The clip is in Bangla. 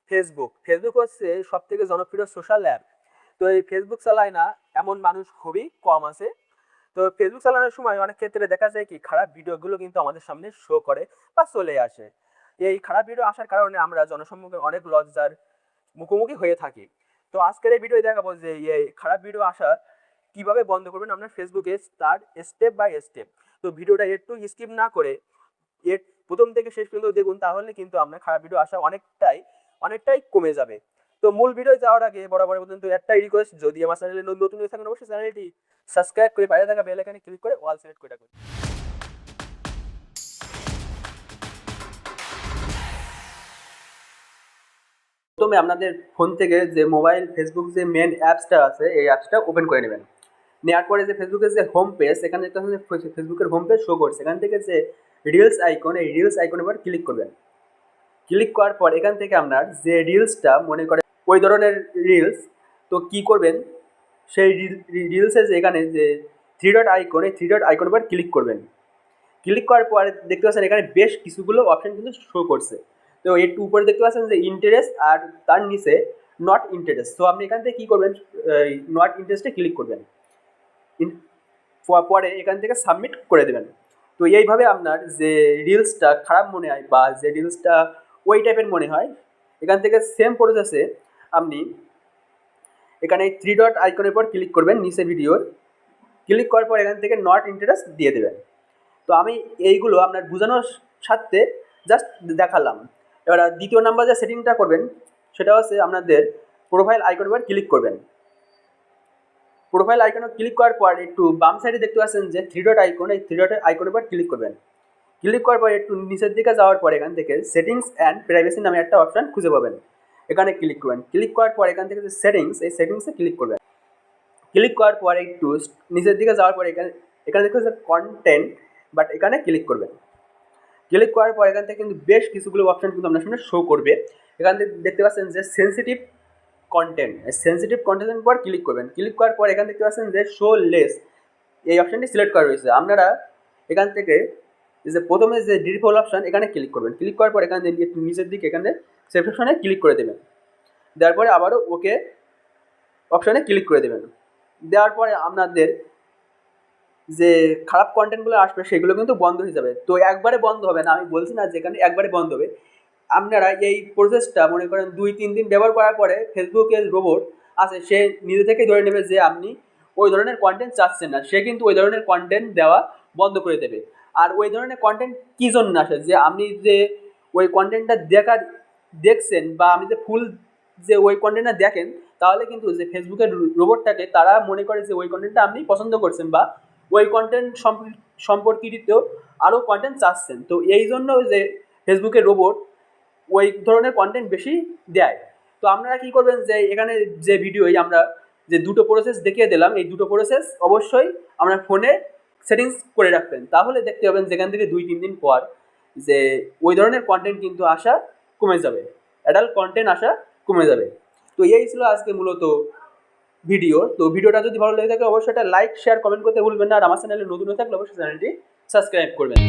ফেসবুক হচ্ছে সবথেকে জনপ্রিয় সোশ্যাল অ্যাপ। তো এই ফেসবুক চালায় না এমন মানুষ খুবই কম আছে। তো ফেসবুক চালানোর সময় অনেক ক্ষেত্রে দেখা যায় কি খারাপ ভিডিওগুলো কিন্তু আমাদের সামনে শো করে বা চলে আসে। এই খারাপ ভিডিও আসার কারণে আমরা জনসম্মুখে অনেক লজ্জার মুখোমুখি হয়ে থাকি। তো আজকের এই ভিডিও দেখাবো যে এই খারাপ ভিডিও আসা কিভাবে বন্ধ করবেন আপনার ফেসবুকে, তার স্টেপ বাই স্টেপ। তো ভিডিওটা একটু স্কিপ না করে এর প্রথম থেকে শেষ পর্যন্ত দেখুন, তাহলে কিন্তু আপনার খারাপ ভিডিও আসা অনেকটাই কমে যাবে। তো মূল ভিডিও যাওয়ার আগে বরাবর পর্যন্ত একটাই রিকোয়েস্ট, যদি আমার চ্যানেলে নতুন হয়ে থাকেন অবশ্যই চ্যানেলটি সাবস্ক্রাইব করে পাশে থাকা বেল আইকনে ক্লিক করে অল সিলেক্ট করে রাখুন। প্রথমে আপনাদের ফোন থেকে যে মোবাইল ফেসবুক যে মেন অ্যাপসটা আছে এই অ্যাপসটা ওপেন করে নেবেন। নেওয়ার পরে যে ফেসবুকের যে হোম পেজ, এখানে দেখতে পাচ্ছেন যে ফেসবুকের হোম পেজ শো করছে। এখান থেকে যে রিলস আইকন, এই রিলস আইকনের উপর ক্লিক করবেন। ক্লিক করার পর এখান থেকে আপনার যে রিলসটা মনে করে ওই ধরনের রিলস, তো কি করবেন সেই রিলসে যে এখানে যে থ্রি ডট আইকন, এই থ্রি ডট আইকনের উপর ক্লিক করবেন। ক্লিক করার পর দেখতে পাচ্ছেন এখানে বেশ কিছুগুলো অপশন কিন্তু শো করছে। তো একটু উপরে দেখতে পাচ্ছেন যে ইন্টারেস্ট, আর তার নিচে নট ইন্টারেস্ট। তো আপনি এখান থেকে কী করবেন, নট ইন্টারেস্টে ক্লিক করবেন। পরে এখান থেকে সাবমিট করে দেবেন। তো এইভাবে আপনার যে রিলসটা খারাপ মনে হয় বা যে রিলসটা ওই টাইপের মনে হয়, এখান থেকে সেম প্রসেসে আপনি এখানে থ্রি ডট আইকনের পর ক্লিক করবেন নিচে ভিডিওর। ক্লিক করার পর এখান থেকে নট ইন্টারেস্ট দিয়ে দেবেন। তো আমি এইগুলো আপনার বোঝানোর স্বার্থে জাস্ট দেখালাম। এবার দ্বিতীয় নাম্বার যে সেটিংটা করবেন সেটা হচ্ছে আপনাদের প্রোফাইল আইকনের উপর ক্লিক করবেন। প্রোফাইল আইকনে ক্লিক করার পর একটু বাম সাইডে দেখতে পাচ্ছেন যে থ্রি ডট আইকন, এই থ্রি ডট আইকনের উপর ক্লিক করবেন। ক্লিক করার পর একটু নিচের দিকে যাওয়ার পর এখান থেকে সেটিংস অ্যান্ড প্রাইভেসি নামে একটা অপশান খুঁজে পাবেন। এখানে ক্লিক করবেন। ক্লিক করার পর এখান থেকে যে সেটিংস, এই সেটিংসে ক্লিক করবেন। ক্লিক করার পর একটু নিচের দিকে যাওয়ার পর এখানে দেখতে পাচ্ছেন কন্টেন্ট, বাট এখানে ক্লিক করবেন। ক্লিক করার পর এখান থেকে কিন্তু বেশ কিছুগুলো অপশান কিন্তু আপনার সামনে শো করবে। এখান থেকে দেখতে পাচ্ছেন যে সেন্সিটিভ কন্টেন্ট, সেন্সিটিভ কন্টেন্টের পর ক্লিক করবেন। ক্লিক করার পর এখান দেখতে পাচ্ছেন যে শো লেস, এই অপশানটি সিলেক্ট করা রয়েছে। আপনারা এখান থেকে যে প্রথমে যে ডিফল্ট অপশান এখানে ক্লিক করবেন। ক্লিক করার পর এখানে একটু নিচের দিকে এখানে সেভ অপশানে ক্লিক করে দেবেন। দেওয়ার পরে আবারও ওকে অপশানে ক্লিক করে দেবেন। দেওয়ার পরে আপনাদের যে খারাপ কন্টেন্টগুলো আসবে সেগুলো কিন্তু বন্ধ হয়ে যাবে। তো একবারে বন্ধ হবে না, আমি বলছি না যেখানে একবারে বন্ধ হবে। আপনারা এই প্রসেসটা মনে করেন 2-3 দিন ব্যবহার করার পরে ফেসবুকের রোবট আছে, সে নিজে থেকে ধরে নেবে যে আপনি ওই ধরনের কন্টেন্ট চাচ্ছেন না, সে কিন্তু ওই ধরনের কন্টেন্ট দেওয়া বন্ধ করে দেবে। আর ওই ধরনের কন্টেন্ট কী জন্য আসে, যে আপনি যে ওই কন্টেন্টটা দেখছেন বা আপনি যে ফুল যে ওই কন্টেন্টটা দেখেন, তাহলে কিন্তু যে ফেসবুকের রোবটটাকে তারা মনে করে যে ওই কন্টেন্টটা আপনি পছন্দ করছেন বা ওই কন্টেন্ট সম্পর্কিত আরও কন্টেন্ট চাচ্ছেন। তো এই জন্য যে ফেসবুকের রোবট ওই ধরনের কন্টেন্ট বেশি দেয়। তো আপনারা কী করবেন, যে এখানে যে ভিডিওই আমরা যে দুটো প্রসেস দেখিয়ে দিলাম, এই দুটো প্রসেস অবশ্যই আপনার ফোনে সেটিংস করে রাখবেন। তাহলে দেখতে পাবেন যেখান থেকে 2-3 দিন পর যে ওই ধরনের কন্টেন্ট কিন্তু আসা কমে যাবে, অ্যাডাল্ট কন্টেন্ট আসা কমে যাবে। তো এই ছিল আজকে মূলত ভিডিও। তো ভিডিওটা যদি ভালো লেগে থাকে অবশ্যই একটা লাইক, শেয়ার, কমেন্ট করতে ভুলবেন না। আর আমার চ্যানেলে নতুন হয়ে থাকলে অবশ্যই চ্যানেলটি সাবস্ক্রাইব করবেন।